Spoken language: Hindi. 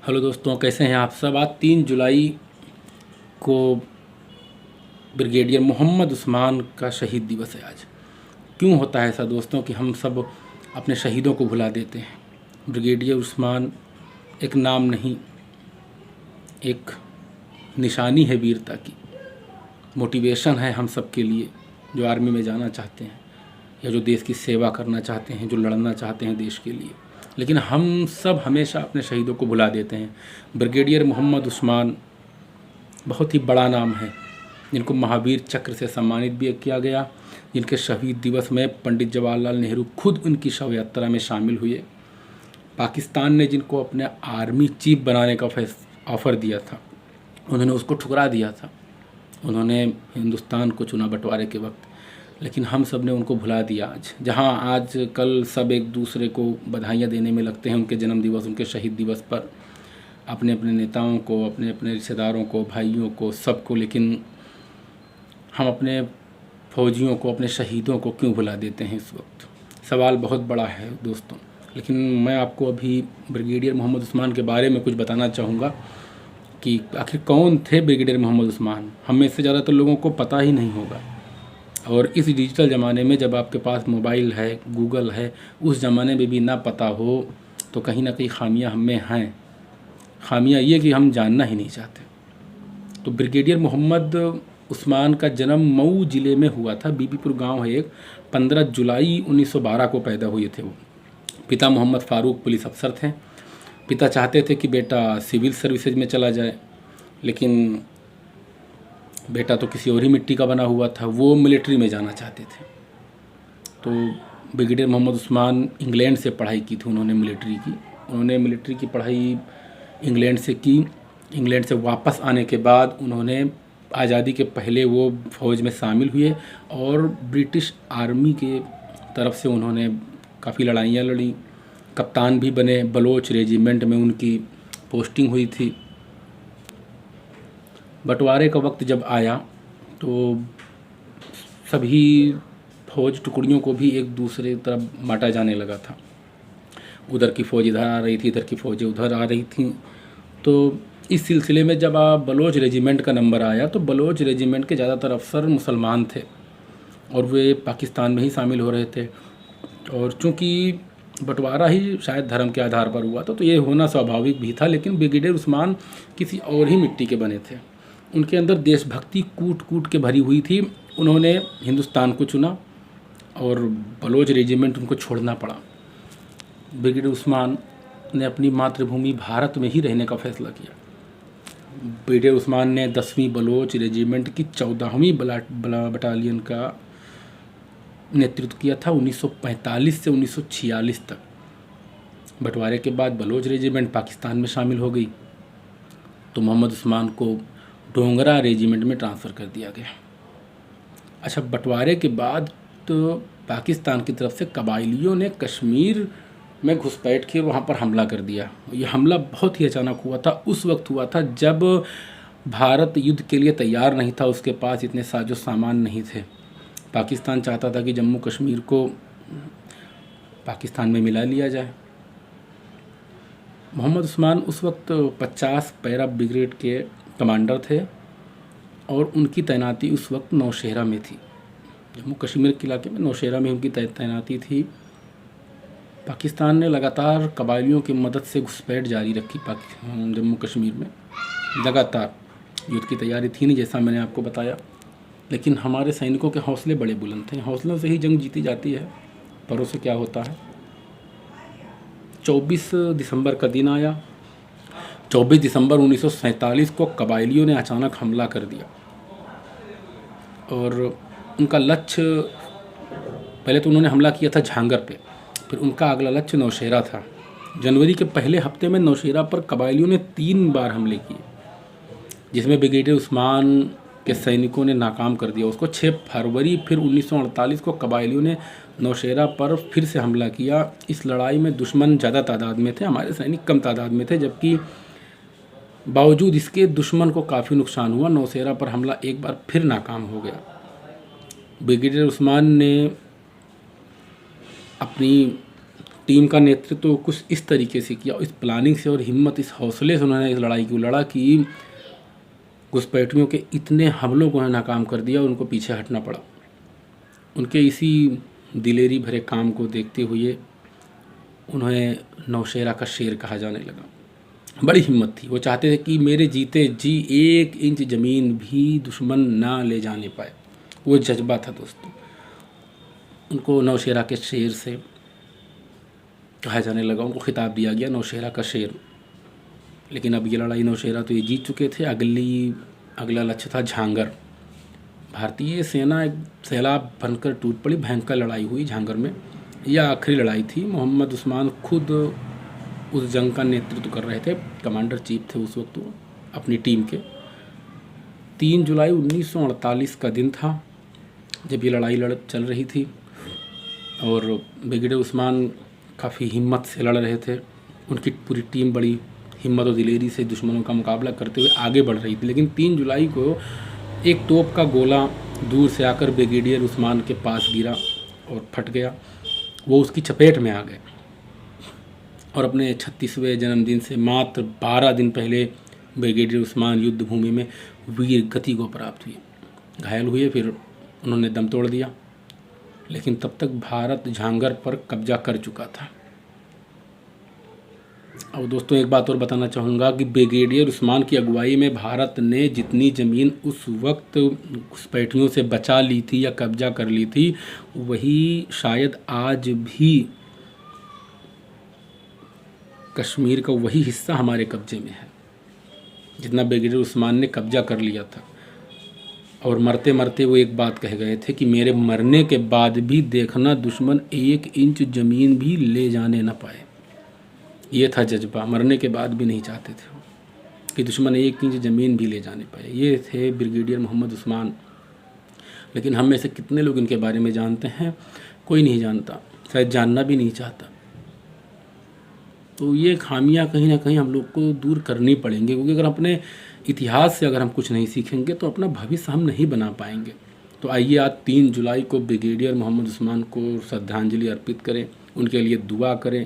हेलो दोस्तों, कैसे हैं आप सब। आज 3 जुलाई को ब्रिगेडियर मोहम्मद उस्मान का शहीद दिवस है। आज क्यों होता है ऐसा दोस्तों कि हम सब अपने शहीदों को भुला देते हैं। ब्रिगेडियर उस्मान एक नाम नहीं, एक निशानी है वीरता की, मोटिवेशन है हम सब के लिए जो आर्मी में जाना चाहते हैं या जो देश की सेवा करना चाहते हैं, जो लड़ना चाहते हैं देश के लिए। लेकिन हम सब हमेशा अपने शहीदों को भुला देते हैं। ब्रिगेडियर मोहम्मद उस्मान बहुत ही बड़ा नाम है, जिनको महावीर चक्र से सम्मानित भी किया गया, जिनके शहीद दिवस में पंडित जवाहरलाल नेहरू खुद उनकी शव यात्रा में शामिल हुए। पाकिस्तान ने जिनको अपने आर्मी चीफ बनाने का ऑफ़र दिया था, उन्होंने उसको ठुकरा दिया था। उन्होंने हिंदुस्तान को चुना बंटवारे के वक्त, लेकिन हम सब ने उनको भुला दिया। आज जहां आज कल सब एक दूसरे को बधाइयाँ देने में लगते हैं उनके जन्म दिवस, उनके शहीद दिवस पर, अपने अपने नेताओं को, अपने अपने रिश्तेदारों को, भाइयों को, सबको, लेकिन हम अपने फौजियों को, अपने शहीदों को क्यों भुला देते हैं इस वक्त। सवाल बहुत बड़ा है दोस्तों। लेकिन मैं आपको अभी ब्रिगेडियर मोहम्मद उस्मान के बारे में कुछ बताना चाहूँगा कि आखिर कौन थे ब्रिगेडियर मोहम्मद उस्मान। हम में से ज़्यादातर लोगों को पता ही नहीं होगा। और इस डिजिटल ज़माने में जब आपके पास मोबाइल है, गूगल है, उस ज़माने में भी ना पता हो तो कहीं ना कहीं खामियां हम में हैं। खामियां ये कि हम जानना ही नहीं चाहते। तो ब्रिगेडियर मोहम्मद उस्मान का जन्म मऊ ज़िले में हुआ था। बीबीपुर गांव है एक। 15 जुलाई 1912 को पैदा हुए थे वो। पिता मोहम्मद फ़ारूक पुलिस अफसर थे। पिता चाहते थे कि बेटा सिविल सर्विसेज में चला जाए, लेकिन बेटा तो किसी और ही मिट्टी का बना हुआ था, वो मिलिट्री में जाना चाहते थे। तो ब्रिगेडियर मोहम्मद उस्मान इंग्लैंड से पढ़ाई की थी उन्होंने, मिलिट्री की पढ़ाई इंग्लैंड से की। इंग्लैंड से वापस आने के बाद उन्होंने आज़ादी के पहले वो फ़ौज में शामिल हुए और ब्रिटिश आर्मी के तरफ से उन्होंने काफ़ी लड़ाइयाँ लड़ी। कप्तान भी बने। बलोच रेजिमेंट में उनकी पोस्टिंग हुई थी। बंटवारे का वक्त जब आया तो सभी फौज टुकड़ियों को भी एक दूसरे तरफ बांटा जाने लगा था। उधर की फ़ौज इधर आ रही थी, इधर की फ़ौजें उधर आ रही थीं। तो इस सिलसिले में जब बलोच रेजिमेंट का नंबर आया तो बलोच रेजिमेंट के ज़्यादातर अफसर मुसलमान थे और वे पाकिस्तान में ही शामिल हो रहे थे। और चूँकि बंटवारा ही शायद धर्म के आधार पर हुआ था तो ये होना स्वाभाविक भी था। लेकिन ब्रिगेडियर उस्मान किसी और ही मिट्टी के बने थे। उनके अंदर देशभक्ति कूट कूट के भरी हुई थी। उन्होंने हिंदुस्तान को चुना और बलोच रेजिमेंट उनको छोड़ना पड़ा। ब्रिगेडियर उस्मान ने अपनी मातृभूमि भारत में ही रहने का फैसला किया। ब्रिगेडियर उस्मान ने 10वीं बलोच रेजिमेंट की 14वीं बटालियन का नेतृत्व किया था 1945 से 1946 तक। बंटवारे के बाद बलोच रेजिमेंट पाकिस्तान में शामिल हो गई तो मोहम्मद उस्मान को डोंगरा रेजिमेंट में ट्रांसफ़र कर दिया गया। अच्छा, बंटवारे के बाद तो पाकिस्तान की तरफ से कबाइलियों ने कश्मीर में घुसपैठ की और वहाँ पर हमला कर दिया। ये हमला बहुत ही अचानक हुआ था। उस वक्त हुआ था जब भारत युद्ध के लिए तैयार नहीं था, उसके पास इतने साजो सामान नहीं थे। पाकिस्तान चाहता था कि जम्मू कश्मीर को पाकिस्तान में मिला लिया जाए। मोहम्मद उस्मान उस वक्त 50 पैरा ब्रिगेड के कमांडर थे और उनकी तैनाती उस वक्त नौशहरा में थी। जम्मू कश्मीर के इलाके में नौशहरा में उनकी तैनाती थी। पाकिस्तान ने लगातार कबाइलियों की मदद से घुसपैठ जारी रखी जम्मू कश्मीर में। लगातार युद्ध की तैयारी थी नहीं, जैसा मैंने आपको बताया, लेकिन हमारे सैनिकों के हौसले बड़े बुलंद थे। हौसलों से ही जंग जीती जाती है। परों से क्या होता है। 24 दिसंबर का दिन आया। 24 दिसंबर 1947 को कबाइलियों ने अचानक हमला कर दिया और उनका लक्ष्य, पहले तो उन्होंने हमला किया था झांगर पे, फिर उनका अगला लक्ष्य नौशहरा था। जनवरी के पहले हफ्ते में नौशहरा पर कबाइलियों ने 3 बार हमले किए, जिसमें ब्रिगेडियर उस्मान के सैनिकों ने नाकाम कर दिया उसको। 6 फरवरी फिर 1948 को कबाइलियों ने नौशहरा पर फिर से हमला किया। इस लड़ाई में दुश्मन ज़्यादा तादाद में थे, हमारे सैनिक कम तादाद में थे, जबकि बावजूद इसके दुश्मन को काफ़ी नुकसान हुआ। नौशहरा पर हमला एक बार फिर नाकाम हो गया। ब्रिगेडियर उस्मान ने अपनी टीम का नेतृत्व तो कुछ इस तरीके से किया, इस प्लानिंग से और हिम्मत, इस हौसले से उन्होंने इस लड़ाई को लड़ा कि घुसपैठियों के इतने हमलों को नाकाम कर दिया, उनको पीछे हटना पड़ा। उनके इसी दिलेरी भरे काम को देखते हुए उन्हें नौशेरा का शेर कहा जाने लगा। बड़ी हिम्मत थी, वो चाहते थे कि मेरे जीते जी 1 इंच ज़मीन भी दुश्मन ना ले जाने पाए। वो जज्बा था दोस्तों। उनको नौशेरा के शेर से कहा जाने लगा, उनको खिताब दिया गया नौशेरा का शेर। लेकिन अब ये लड़ाई नौशेरा तो ये जीत चुके थे। अगला लक्ष्य था झांगर। भारतीय सेना एक सैलाब बनकर टूट पड़ी। भयंकर लड़ाई हुई झांगर में। यह आखिरी लड़ाई थी। मोहम्मद उस्मान खुद उस जंग का नेतृत्व कर रहे थे, कमांडर चीफ थे उस वक्त वो अपनी टीम के। 3 जुलाई 1948 का दिन था जब ये लड़ाई चल रही थी और ब्रिगेडियर उस्मान काफ़ी हिम्मत से लड़ रहे थे। उनकी पूरी टीम बड़ी हिम्मत और दिलेरी से दुश्मनों का मुकाबला करते हुए आगे बढ़ रही थी। लेकिन 3 जुलाई को एक तोप का गोला दूर से आकर ब्रिगेडियर उस्मान के पास गिरा और फट गया। वो उसकी चपेट में आ गए और अपने 36वें जन्मदिन से मात्र 12 दिन पहले ब्रिगेडियर उस्मान युद्ध भूमि में वीर गति को प्राप्त हुए, घायल हुए, फिर उन्होंने दम तोड़ दिया। लेकिन तब तक भारत झांगर पर कब्जा कर चुका था। अब दोस्तों एक बात और बताना चाहूँगा कि ब्रिगेडियर उस्मान की अगुवाई में भारत ने जितनी ज़मीन उस वक्त घुसपैठियों से बचा ली थी या कब्जा कर ली थी, वही शायद आज भी कश्मीर का वही हिस्सा हमारे कब्जे में है जितना ब्रिगेडियर उस्मान ने कब्जा कर लिया था। और मरते मरते वो एक बात कह गए थे कि मेरे मरने के बाद भी देखना दुश्मन 1 इंच ज़मीन भी ले जाने ना पाए। ये था जज्बा। मरने के बाद भी नहीं चाहते थे कि दुश्मन 1 इंच ज़मीन भी ले जाने पाए। ये थे ब्रिगेडियर मोहम्मद उस्मान। लेकिन हम में से कितने लोग इनके बारे में जानते हैं? कोई नहीं जानता, शायद जानना भी नहीं चाहता। तो ये खामियां कहीं ना कहीं हम लोग को दूर करनी पड़ेंगी, क्योंकि अगर अपने इतिहास से अगर हम कुछ नहीं सीखेंगे तो अपना भविष्य हम नहीं बना पाएंगे। तो आइए आज 3 जुलाई को ब्रिगेडियर मोहम्मद उस्मान को श्रद्धांजलि अर्पित करें, उनके लिए दुआ करें